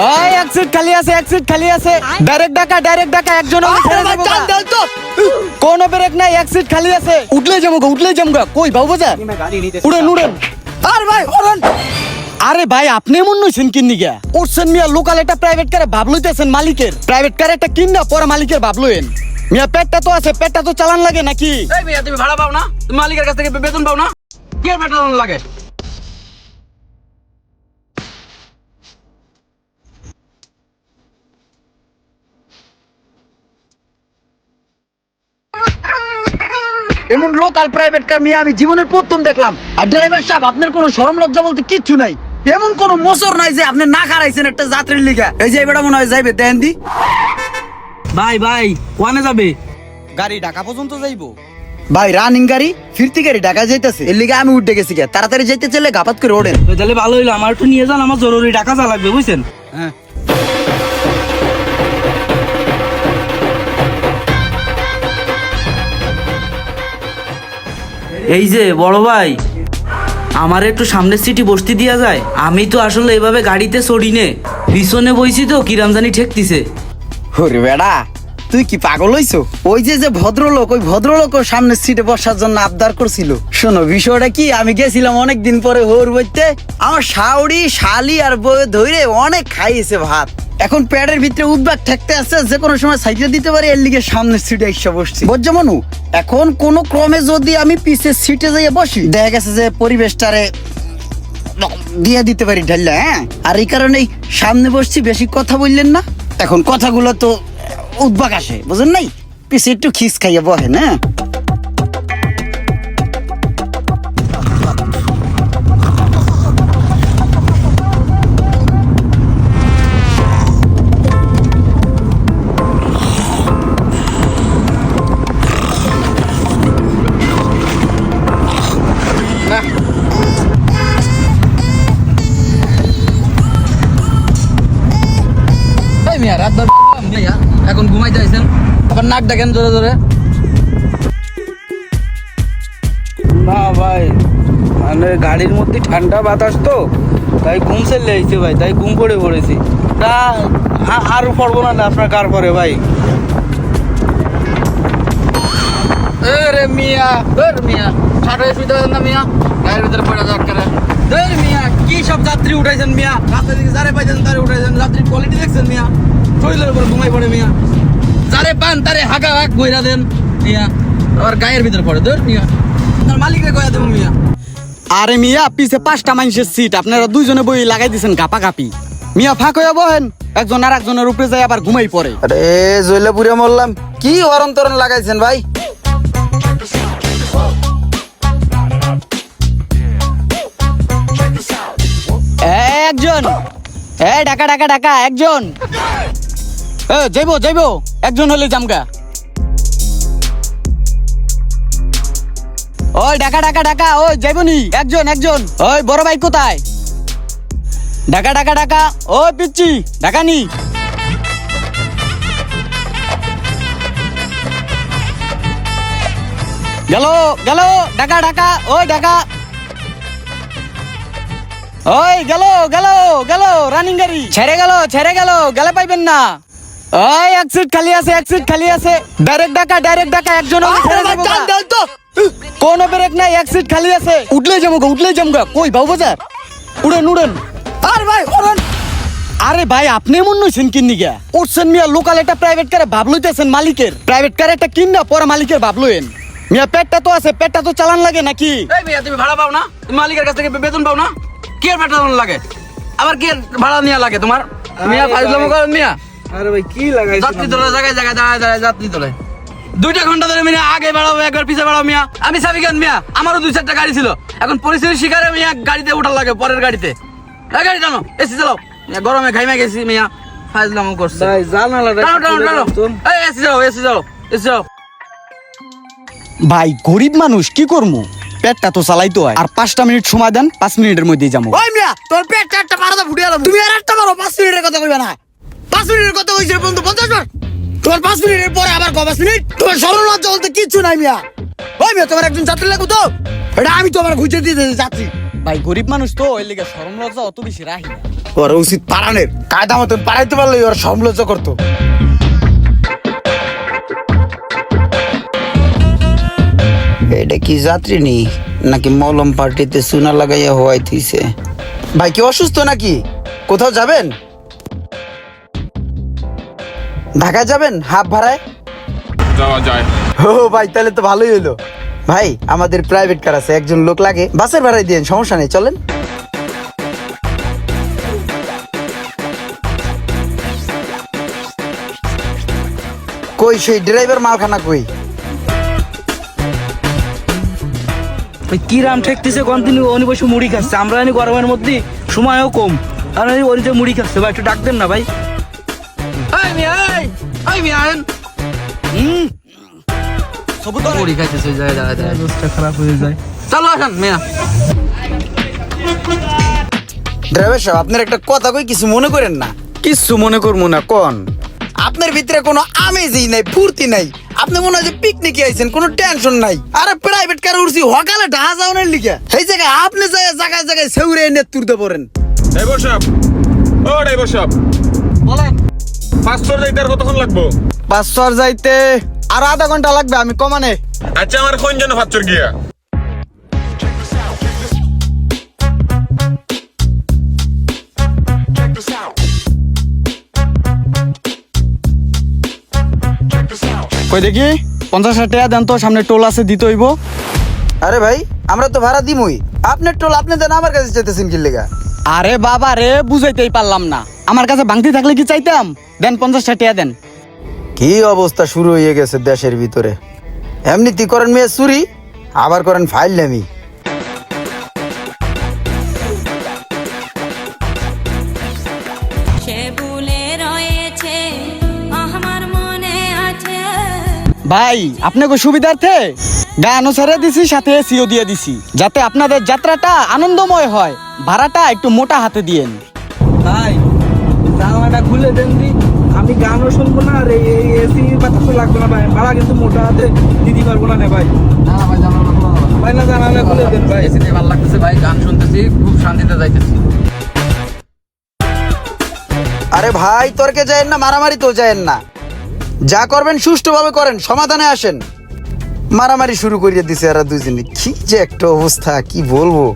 ওই এক সিট খালি আছে, এক সিট খালি আছে। ডাইরেক্ট ডাকা একজন কোন ব্রেক নাই, এক সিট খালি আছে। উঠলে যামগা কই বাবু বাজার উড়েন উড়েন। আর ভাই হরন, আরে ভাই আপনি এমন নইছেন কিন্নি গিয়া উঠছেন মিয়া। লোকাল একটা প্রাইভেট কারে ভাব লইতেছেন মালিকের। প্রাইভেট কারে একটা কিনা পরে মালিকের ভাব লইেন মিয়া। পেটটা তো আছে, পেটটা তো চালান লাগে নাকি? এই মিয়া তুমি ভাড়া পাও না? তুমি মালিকের কাছ থেকে বেতন পাও না? কি আর বেতন লাগে? এমন লোকাল প্রাইভেট কার মিয়া আমি জীবনের প্রথম দেখলাম। আর ড্রাইভার সাহেব আপনার কোনো শরম লজ্জা বলতে কিচ্ছু নাই। এমন কোনো মোচর নাই যে আপনি না খারাইছেন একটা যাত্রীর লিগা। এই যে এবারে মনে হয় যাইবে দেন দি। ভাই ভাই ওয়ানে যাবে? গাড়ি ঢাকা পর্যন্ত যাইবো ভাই। রানিং গাড়ি ফিরতি গাড়ি ঢাকা যাইতেছে, এর লিগে আমি উঠে গেছি। তাড়াতাড়ি যাইতে চাইলে গাপাত করে ওঠেন। তাহলে ভালো হইলো, আমার একটু নিয়ে যান, আমার জরুরি টাকা যা লাগবে বুঝছেন। হ্যাঁ এই যে বড় ভাই, আমার একটু সামনের সিটি বসতে দিয়া যায়? আমি তো আসলে এভাবে গাড়িতে চড়ি নে, পিছনে বইছি তো কিরাম জানি ঠেকতিছে। ওরে বেড়া তুই কি পাগল হইছো? ওই যে ভদ্রলোক, ওই ভদ্রলোক সামনের সিটে বসার জন্য আবদার করছিল। শোনো বিষয়টা কি, আমি গেছিলাম অনেকদিন পরে হোর বইতে। আমার শাওড়ি শালি আর বউয়ে ধরে অনেক খাইয়েছে ভাত। এখন প্যাডের ভিতরে উদ্বাগ ঠেকতে আছে, যে কোনো সময় সাইকেল দিতে পারি। এর লিগে সামনের সিটে এসে বসছি বুঝছো মনু। এখন কোন ক্রমে যদি আমি পিছের সিটে যাইয়ে বসি, দেখা গেছে যে পরিবেশটারে দিয়ে দিতে পারি ঢাল্লা। হ্যাঁ আর এই কারণেই সামনে বসছি। বেশি কথা বললেন না, এখন কথাগুলো তো উদ্বাগ আসে বুঝেন নাই। পিছে একটু খিস খাইয়া বহেন। হ্যাঁ রাত এখন ঘুমাইতে আইছেন, আবার নাক ডাকেন জোরে জোরে। না ভাই মানে গাড়ির মধ্যে ঠান্ডা বাতাস তো, তাই ঘুম সেলে আইছে ভাই, তাই ঘুম পড়ে পড়েছি। তা আর পড়বো না আপনার কার পরে ভাই। রে মিয়া মিয়া ছাড়ে শুইতে না মিয়া, গাড়ির ভিতরে পড়ে যাওয়ার করে। মিয়া কি সব যাত্রী উঠাইছেন মিয়া, রাস্তা দিকে যারে পাইছেন তারে উঠাইছেন। যাত্রীর কোয়ালিটি দেখছেন মিয়া, শরীরের উপরে ঘুমাই পড়ে মিয়া। যারে পান তারে হাঁকা হাঁক বইরা দেন মিয়া, আবার গায়ের ভিতরে পড়ে। ধর মিয়া তার মালিকরে কয়া দেবো মিয়া। আরে মিয়া পিছে 5টা মানুষের সিট, আপনারা দুইজনে বই লাগাই দিয়েছেন গাপা গাপি। মিয়া ফাঁক হয়ে বহেন, একজন আর একজনের উপরে যায় আবার ঘুমাই পড়ে। আরে জইলে পুরে মরলাম, কি হরন তরন লাগাইছেন ভাই। একজন ডাকা একজন যাইবো একজন হলে জামগা। ওই ডাকা ওই যাইবো নি একজন। ওই বড় ভাই কোথায়? ডাকা ওই পিচ্ছি ডাকা নি। গেল ডাকা ওই ডাকা। ওই গেল রানিং গাড়ি ছেড়ে গেল গেলে পাইবেন না। ওই এক সিট খালি আছে। ডাইরেক্ট ডাকা একজন কোন ব্রেক নাই, এক সিট খালি আছে। উঠলে যামগা কই বাবু বাজার উড়েন। আর ভাই হরন, আরে ভাই আপনি এমন নইছেন কিন্নি গিয়া উঠছেন মিয়া। লোকাল একটা প্রাইভেট কারে ভাব লইতেছেন মালিকের। প্রাইভেট কারে একটা কিনা পরে মালিকের ভাব লইেন মিয়া। পেটটা তো আছে, পেটটা তো চালান লাগে নাকি? এই মিয়া তুমি ভাড়া পাও না? তুমি মালিকের কাছ থেকে বেতন পাও না? কি আর বেতন লাগে? আবার কি ভাড়া নেওয়া লাগে তোমার? মিয়া ফাইজলামো করেন মিয়া। আরে ভাই কি লাগাইছেন? যাত্রী তোলা জায়গায় দাঁড়ায় যাত্রী তোলে। 2টা ঘন্টা ধরে মিয়া আগে বাড়াবো একবার পিছে বাড়াবো মিয়া। আমি সাবিকান মিয়া, আমারও 2-4টা গাড়ি ছিল। এখন পরিস্থিতির শিকারে মিয়া গাড়িতে উঠার লাগে, পরের গাড়িতে। এই গাড়ি টানো, এসি চালাও। গরমে ঘাইমে গেছি মিয়া, ফাইজলামো করছে। ভাই জানালাটা টানো। এই এসি চালাও। ভাই গরিব মানুষ কি করবো, পেটটা তো চালাইতে হয়। আর 5টা মিনিট সময় দেন, 5 মিনিটের মধ্যেই যাবো। ওই মিয়া তোর পেটটা একটা মারাটা ফুটে গেল, তুমি আর একটা মারো। 5 মিনিটের কথা কইবা না, 5 মিনিটের কথা কইছে বন্ধু 50 বার। তোমার 5 মিনিটের পরে আবার 5 মিনিট, তোমার শরম লজ্জা বলতে কিচ্ছু নাই মিয়া। ওই মিয়া তোমার একজন যাত্রী লাগো তো, এটা আমি তো আমার খুঁজে দিতে যাচ্ছি। ভাই গরিব মানুষ তো, ওই লেগে শরম লজ্জা অত বেশি রাখি না। ওর উচিত পারানের কায়দা মতন পারাইতে পারলে ওর সমালোচনা করতো। এটা কি যাত্রী নি নাকি মলম পার্টিতে চুনা লাগাইয়া হওয়াই থইছে? ভাই কি অসুস্থ নাকি? কোথাও যাবেন? ঢাকা যাবেন হাফ ভাড়ায়? যাওয়া যায়। ও ভাই তাহলে তো ভালোই হলো। ভাই আমাদের প্রাইভেট কার আছে, একজন লোক লাগে, বাসের ভাড়ায় দিন, সমস্যা নেই, চলেন। কই সেই ড্রাইভার মালখানা কই? কি রাম ঠেকতেছে কন্টিনিউ অনি বসে মুড়ি খাচ্ছে, আমরা জানি গরমের মধ্যে সময়ও কম, আর ওই যে মুড়ি খাচ্ছে ভাই, একটু ডাক দেন না ভাই। মুড়ি খাইতেছে ওই জায়গায় দাঁড়ায় দাঁড়ায়। অবস্থা খারাপ হয়ে যায়। চলো আসেন মিয়া। ড্রাইভার সাহেব আপনার একটা কথা কই, কিছু মনে করেন না। কিছু মনে করবো না কোন? আপনার ভিতরে কোনো আমেজই নাই, ফুর্তি নাই। আপনি মনে হয় যে পিকনিকে আইছেন, কোনো টেনশন নাই। আরে প্রাইভেট কার উঠছি হকালে ঢাকা যাওয়ার লিগে, এই জায়গায় আপনি জায়গায় জায়গায় সেউরে এনে তুলতে পারেন। ড্রাইভার সাহেব, ও ড্রাইভার সাহেব, বলেন। 500 যাইতে আর কতক্ষণ লাগবো? 500 যাইতে আর আধা ঘন্টা লাগবে, আমি কমানে। আচ্ছা আমার কোন জন্য 500 গিয়া? কই দেখি 50 টাকা দেন তো, সামনে টোল আছে দিতে হইব। আরে ভাই আমরা তো ভাড়া দিমই, আপনার টোল আপনি দেন, আমার কাছে চাইতেছেন কি লেগা? আরে বাবা রে, বুঝাইতেই পারলাম না, আমার কাছে ভাঙতি থাকলে কি চাইতাম? দেন 50 টাকা দেন। কি অবস্থা শুরু হয়ে গেছে দেশের ভিতরে, এমনিতে করেন মেয়ে চুরি, আবার করেন ফাইল নামি। সে ভুলে রয়েছে আমার মনে আছে। ভাই আপনাকে সুবিধার্থে গানও ছেড়ে দিছি, সাথে এসিও দিয়ে দিছি, যাতে আপনাদের যাত্রাটা আনন্দময় হয়। ভাড়াটা একটু মোটা হাতে দিয়েন। ভাই জানালাটা খুলে দেন দি, আমি গানও শুনবো না, আর এই এসি বাতাসও লাগবে না ভাই। ভাড়া কিন্তু মোটা হাতে দিতে পারবো না ভাই। না ভাই জানালা খোলা হবে। ভাই না জানালা খুলে দেন ভাই। এসিতে ভালো লাগতেছে ভাই, গান শুনতেছি, খুব শান্তিতে যাইতেছি। আরে ভাই তর্কে যায়েন না, মারামারি তো যায়েন না, যা করবেন সুষ্ঠুভাবে করেন, সমাধানে আসেন। মারামারি শুরু করিয়ে দিছে এরা দুজনে, কি যে একটা অবস্থা, কি বলবো।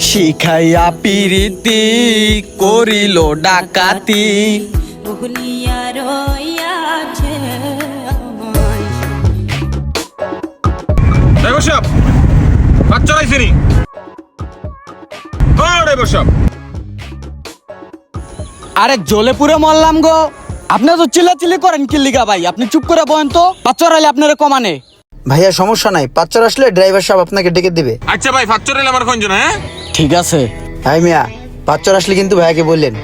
শিখাইয়া পিরিতি করিল ডাকাতি। ভুলিয়া রইয়াছে আমায়। ড্রাইভার সাহেব, 500 আইছেনি। ও ড্রাইভার সাহেব, আরে জ্বলে পুরে মরলাম গো, আপনি তো চিল্লাচিল্লি করেন কি লিগা ভাই? আপনি চুপ করে বলেন তো, 500 আইলে আপনারে কমানে। ভাইয়া সমস্যা নাই, 500 আসলে ড্রাইভার সাহেব আপনাকে ডেকে দিবে। আচ্ছা ভাই 500 এলে আমার কোন জন্য? হ্যাঁ ঠিক আছে। হাই মিয়া, 500 আসলে কিন্তু ভাইয়াকে বললেন।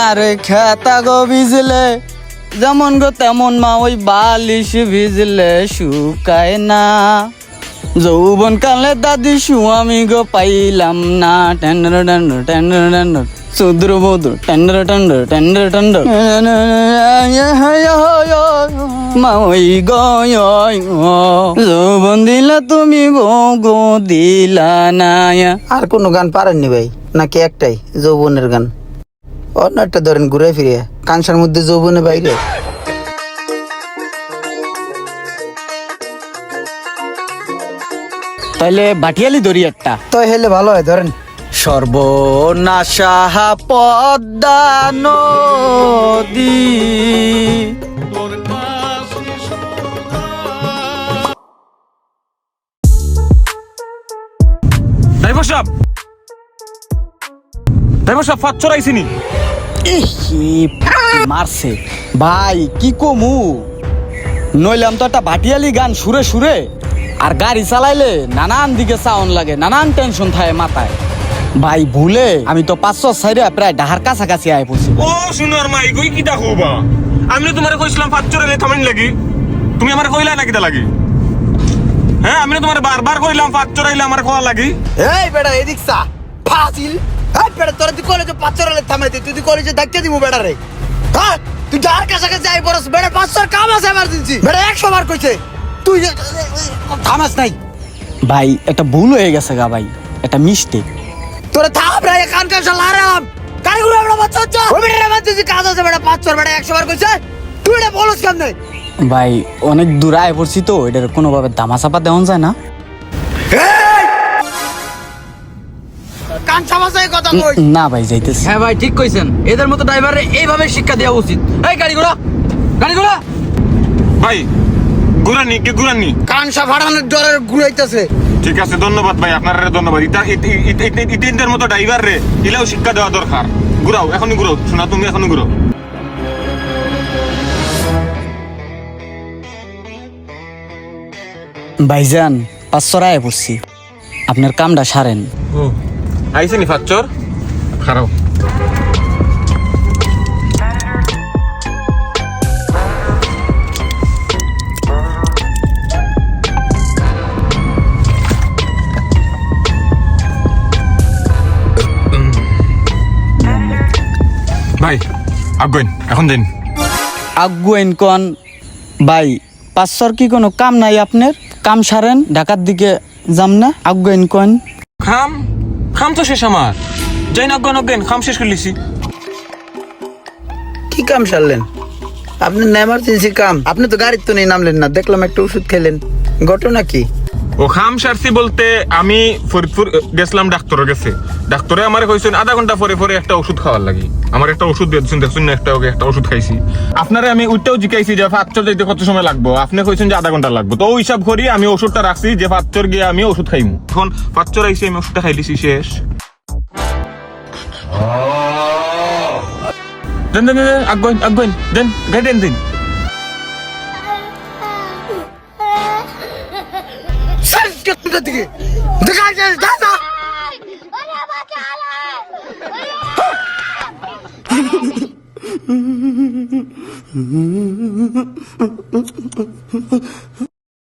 আরে খেতা গো ভিজলে যেমন গো তেমন মা, ওই বালিশ ভিজলে শুকায় না। যৌবন কালে দাদি সুয়ামি গো পাইলাম না। টেন্ডার টেন্ডার টেন্ডার টেন্ডার সুদ্র বধু টেন্ডার টেন্ডার টেন্ডার টেন্ডার মা ওই গয় যৌবন দিলা তুমি গো দিলা না। আর কোনো গান পারেননি ভাই নাকি একটাই যৌবনের গান? অন্য একটা ধরেন ঘুরে ফিরে, কানসার মধ্যে যৌবনে বাইরে। তাইলে বাটিয়ালি দড়ি একটা। তো হেলে ভালো হয়, ধরেন। সর্বনাশা পদ্মা নদী। ড্রাইভার সাহেব, ড্রাইভার সাহেব 500 আইছেনি। মারছে ভাই, কি কমু? নইলাম তো একটা ভাটিয়ালি গান সুরে সুরে, আর গাড়ি চালাইলে নানান দিকে সাউন্ড লাগে, নানান টেনশন থাকে মাথায়। ভাই ভুলে আমি তো 500 সাইডে প্রায় ডাহার কাছাকাছি আয় পড়ছি। ও শুনার মাই কই কি দেখো বা, আমি তো তোমারে কইছিলাম 500 এলে থামেন লাগি, তুমি আমারে কইলা নাকি তা লাগি? হ্যাঁ আমি তোমারে বারবার কইলাম 500 আইলে আমার কোয়া লাগি। এই বেটা এদিক সা ফাজিল। এই বেটা তোরা তুই কলেজে 500 থামাইতে, তুই কলেজে ধাক্কা দিব বেটা রে। হ্যাঁ তুই যার কাছে যাই বরস বেড়ে 500 কাম আছে এমার্জেন্সি বেড়ে 100 বার কইছে তুই থামাস নাই। ভাই এটা ভুল হয়ে গেছে গা ভাই, এটা মিস্টেক। তোরা থাম রে কান কান শালা আরাম কারিগুলো আমরা বাচ্চা ওই বেড়ে এমার্জেন্সি কাজ আছে বেড়ে 500 বেড়ে 100 বার কইছে তুই এটা বলস কেমনে? ভাই অনেক দূর আয় পড়ছি তো, এটার কোনোভাবে দামাচাপা দেওয়া যায় না। কান চাপাছে কথা কই। না ভাই যাইতেছি। হ্যাঁ ভাই ঠিক কইছেন, এদের মতো ড্রাইভারে এইভাবে শিক্ষা দেওয়া উচিত। এই গাড়িগুলো ভাই ঘুরানি কে ঘুরানি? কান সা ফাড়ানোর ডরে ঘুরাইতেছে। ঠিক আছে ধন্যবাদ ভাই, আপনার ধন্যবাদ। ইতিনদের মতো ড্রাইভার রে ইলাও শিক্ষা দেওয়া দরকার। ঘুরাও এখনই ঘুরাও, শোনা তুমি এখনই ঘুরাও। ভাইজান 500 আয় পড়ছি, আপনার কামটা সারেন। ও আইছে নি ফাচ্চর? খারাপ। ভাই আগুন এখন দিন। আগুয়েন কন ভাই, 500 কি কোনো কাম নাই আপনার? কাম সারেন, ঢাকার দিকে যাম না। আগুয়েন কন। খাম খাম তো শেষ আমার। যাই না অজ্ঞান খাম শেষ করে লিছি। কি কাম সারলেন আপনি? না এমার্জেন্সি কাম, আপনি তো গাড়ির তো নেই নামলেন না, দেখলাম একটা ওষুধ খেলেন, ঘটনা কি? ও খাম সারছি বলতে আমি ফরিদপুর গেছিলাম ডাক্তারের কাছে। ডাক্তারে আমার কইছেন আধা ঘন্টা পরে পরে একটা ওষুধ খাওয়ার লাগি। আমার একটা ওষুধ দিয়েছেন, দেখছেন না একটা ওষুধ খাইছি। আপনারে আমি ওইটাও জিজ্ঞাসি যে ফাচ্চর যাইতে কত সময় লাগবে, আপনি কইছেন যে আধা ঘন্টা লাগবে। তো ওই হিসাব করি আমি ওষুধটা রাখছি যে ফাচ্চর গিয়ে আমি ওষুধ খাইমু। এখন ফাচ্চর আইছি, আমি ওষুধটা খাইলিছি, শেষ। দেন দেন দেন আগুন দেন, গাড়ি দেন। স্যার কোথা থেকে দেখা যায় দাদা? ওরে বাবা